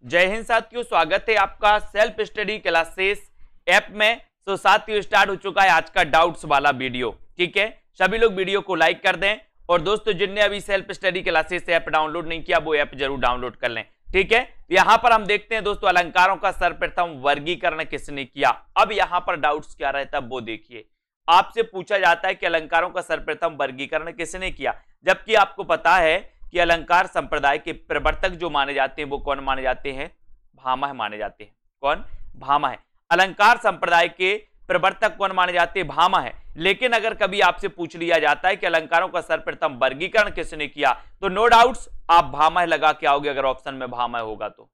जय हिंद साथियों, स्वागत है आपका सेल्फ स्टडी क्लासेस ऐप में। तो साथियों स्टार्ट हो चुका है आज का डाउट्स वाला वीडियो। ठीक है, सभी लोग वीडियो को लाइक कर दें और दोस्तों जिनने अभी self study classes app download नहीं किया वो ऐप जरूर डाउनलोड कर लें। ठीक है, यहां पर हम देखते हैं दोस्तों अलंकारों का सर्वप्रथम वर्गीकरण किसने किया। अब यहां पर डाउट्स क्या रहता है वो देखिए। आपसे पूछा जाता है कि अलंकारों का सर्वप्रथम वर्गीकरण किसने किया, जबकि आपको पता है कि अलंकार संप्रदाय के प्रवर्तक जो माने जाते हैं वो कौन माने जाते हैं? भामह माने जाते हैं। कौन? भामह। अलंकार संप्रदाय के प्रवर्तक कौन माने जाते हैं? भामह है। लेकिन अगर कभी आपसे पूछ लिया जाता है कि अलंकारों का सर्वप्रथम वर्गीकरण किसने किया, तो नो डाउट्स आप भामह लगा के आओगे अगर ऑप्शन में भामह होगा तो,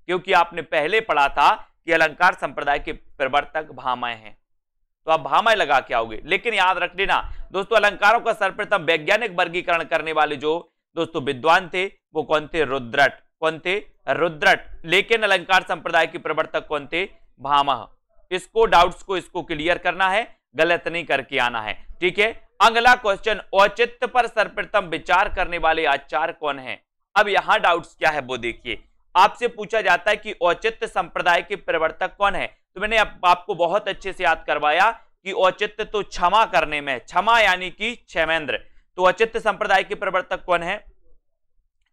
क्योंकि आपने पहले पढ़ा था कि अलंकार संप्रदाय के प्रवर्तक भामह हैं, तो आप भामह लगा के आओगे। लेकिन याद रख लेना दोस्तों, अलंकारों का सर्वप्रथम वैज्ञानिक वर्गीकरण करने वाले जो दोस्तों विद्वान थे वो कौन थे? रुद्रट। कौन थे? रुद्रट। लेकिन अलंकार संप्रदाय के प्रवर्तक कौन थे? भामह। इसको डाउट्स को इसको क्लियर करना है, गलत नहीं करके आना है। ठीक है, अगला क्वेश्चन, औचित्य पर सर्वप्रथम विचार करने वाले आचार्य कौन है? अब यहां डाउट्स क्या है वो देखिए। आपसे पूछा जाता है कि औचित्य संप्रदाय के प्रवर्तक कौन है, तो मैंने आपको बहुत अच्छे से याद करवाया कि औचित्य तो क्षमा करने में, क्षमा यानी कि क्षेमेंद्र, तो औचित्य संप्रदाय के प्रवर्तक कौन है?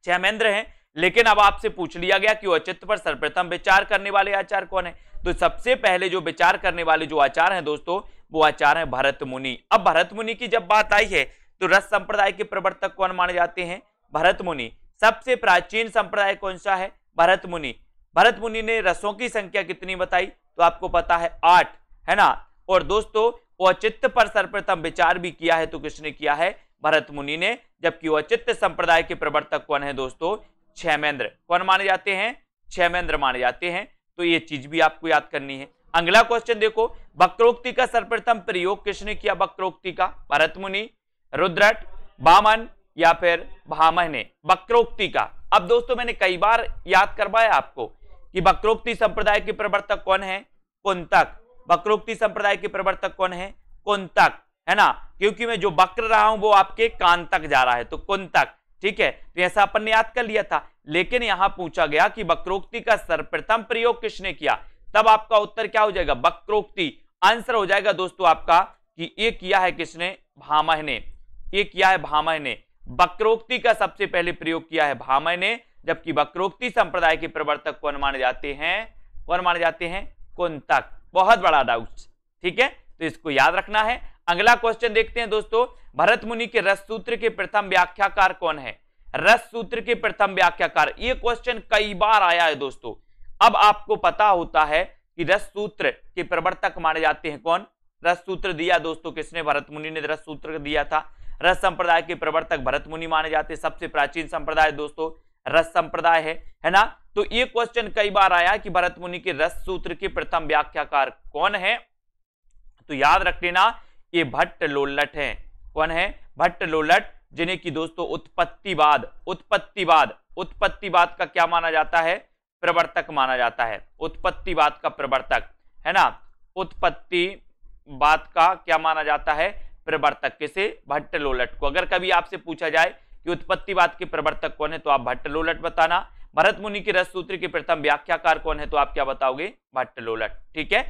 क्षेमेंद्र हैं। लेकिन अब आपसे पूछ लिया गया कि औचित्य पर सर्वप्रथम विचार करने वाले आचार्य कौन है, तो सबसे पहले जो विचार करने वाले जो आचार्य हैं दोस्तों वो आचार्य हैं भरत मुनि। अब भरत मुनि की जब बात आई है तो रस संप्रदाय के प्रवर्तक कौन माने जाते हैं? भरत मुनि। सबसे प्राचीन संप्रदाय कौन सा है? भरत मुनि। भरत मुनि ने रसों की संख्या कितनी बताई, तो आपको पता है 8, है ना। और दोस्तों औचित्य पर सर्वप्रथम विचार भी किया है तो किसने किया है? भरत मुनि ने। जबकि औचित्य संप्रदाय के प्रवर्तक कौन है दोस्तों? क्षेमेंद्र। कौन माने जाते हैं? क्षेमेंद्र माने जाते हैं। तो ये चीज भी आपको याद करनी है। अगला क्वेश्चन देखो, वक्रोक्ति का सर्वप्रथम प्रयोग किसने किया? वक्रोक्ति का भरत मुनि, रुद्रट, वामन या फिर भामह ने वक्रोक्ति का। अब दोस्तों मैंने कई बार याद करवाया आपको कि वक्रोक्ति संप्रदाय के प्रवर्तक कौन है? कुंतक। वक्रोक्ति संप्रदाय के प्रवर्तक कौन है? कुंतक, है ना। क्योंकि मैं जो वक्र रहा हूं वो आपके कान तक जा रहा है, तो कुंतक। ठीक है, तो ऐसा अपन ने याद कर लिया था। लेकिन यहां पूछा गया कि वक्रोक्ति का सर्वप्रथम प्रयोग किसने किया, तब आपका उत्तर क्या हो जाएगा? वक्रोक्ति। आंसर हो जाएगा दोस्तों आपका कि ये किया है किसने? भामह ने। ये किया है भामह ने। वक्रोक्ति का सबसे पहले प्रयोग किया है भामह ने। जबकि वक्रोक्ति संप्रदाय के प्रवर्तक कौन माने जाते हैं? कौन माने जाते हैं? कुंतक। बहुत बड़ा डाउट। ठीक है, तो इसको याद रखना है। अगला क्वेश्चन देखते हैं दोस्तों, भरत मुनि के रस सूत्र के प्रथम व्याख्याकार कौन है? रस सूत्र के प्रथम व्याख्याकार, ये क्वेश्चन कई बार आया है दोस्तों। अब आपको पता होता है कि रस सूत्र के प्रवर्तक माने जाते हैं कौन? रस सूत्र दिया दोस्तों किसने? भरत मुनि ने रस सूत्र दिया था। रस संप्रदाय के प्रवर्तक भरत मुनि माने जाते हैं। सबसे प्राचीन संप्रदाय दोस्तों रस संप्रदाय है ना। तो ये क्वेश्चन कई बार आया कि भरत मुनि के रस सूत्र के प्रथम व्याख्याकार कौन है, तो याद रख लेना ये भट्ट लोल्लट है। कौन है? भट्ट लोल्लट, जिन्हें की दोस्तों उत्पत्तिवाद का क्या माना जाता है? प्रवर्तक माना जाता है। उत्पत्तिवाद का प्रवर्तक, है ना। उत्पत्तिवाद का क्या माना जाता है? प्रवर्तक। किसे? भट्ट लोल्लट को। अगर कभी आपसे पूछा जाए कि उत्पत्तिवाद के प्रवर्तक कौन है तो आप भट्ट लोल्लट बताना। भरत मुनि के रस सूत्र के प्रथम व्याख्याकार कौन है तो आप क्या बताओगे? भट्ट लोल्लट। ठीक है,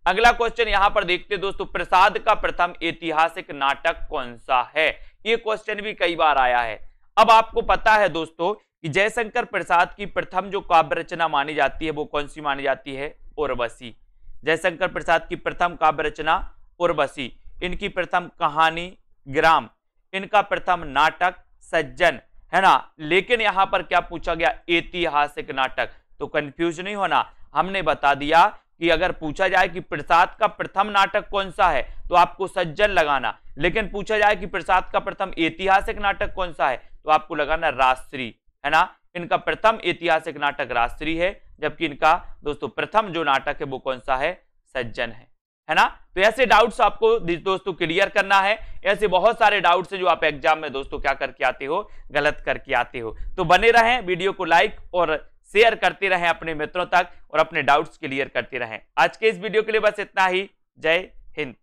अगला क्वेश्चन यहां पर देखते दोस्तों, प्रसाद का प्रथम ऐतिहासिक नाटक कौन सा है? ये क्वेश्चन भी कई बार आया है। अब आपको पता है दोस्तों कि जयशंकर प्रसाद की प्रथम जो काव्य रचना मानी जाती है वो कौन सी मानी जाती है? उर्वशी। जयशंकर प्रसाद की प्रथम काव्य रचना उर्वशी। इनकी प्रथम कहानी ग्राम, इनका प्रथम नाटक सज्जन, है ना। लेकिन यहां पर क्या पूछा गया? ऐतिहासिक नाटक। तो कंफ्यूज नहीं होना, हमने बता दिया कि अगर पूछा जाए कि प्रसाद का प्रथम नाटक कौन सा है तो आपको सज्जन लगाना। लेकिन पूछा जाए कि प्रसाद का प्रथम ऐतिहासिक नाटक कौन सा है तो आपको लगाना राजश्री, है ना। इनका प्रथम ऐतिहासिक नाटक राजश्री है, जबकि इनका दोस्तों प्रथम जो नाटक है वो कौन सा है? सज्जन है ना। तो ऐसे डाउट्स आपको दोस्तों क्लियर करना है। ऐसे बहुत सारे डाउट्स हैं जो आप एग्जाम में दोस्तों क्या करके आते हो? गलत करके आते हो। तो बने रहें, वीडियो को लाइक और शेयर करते रहें अपने मित्रों तक और अपने डाउट्स क्लियर करते रहें। आज के इस वीडियो के लिए बस इतना ही। जय हिंद।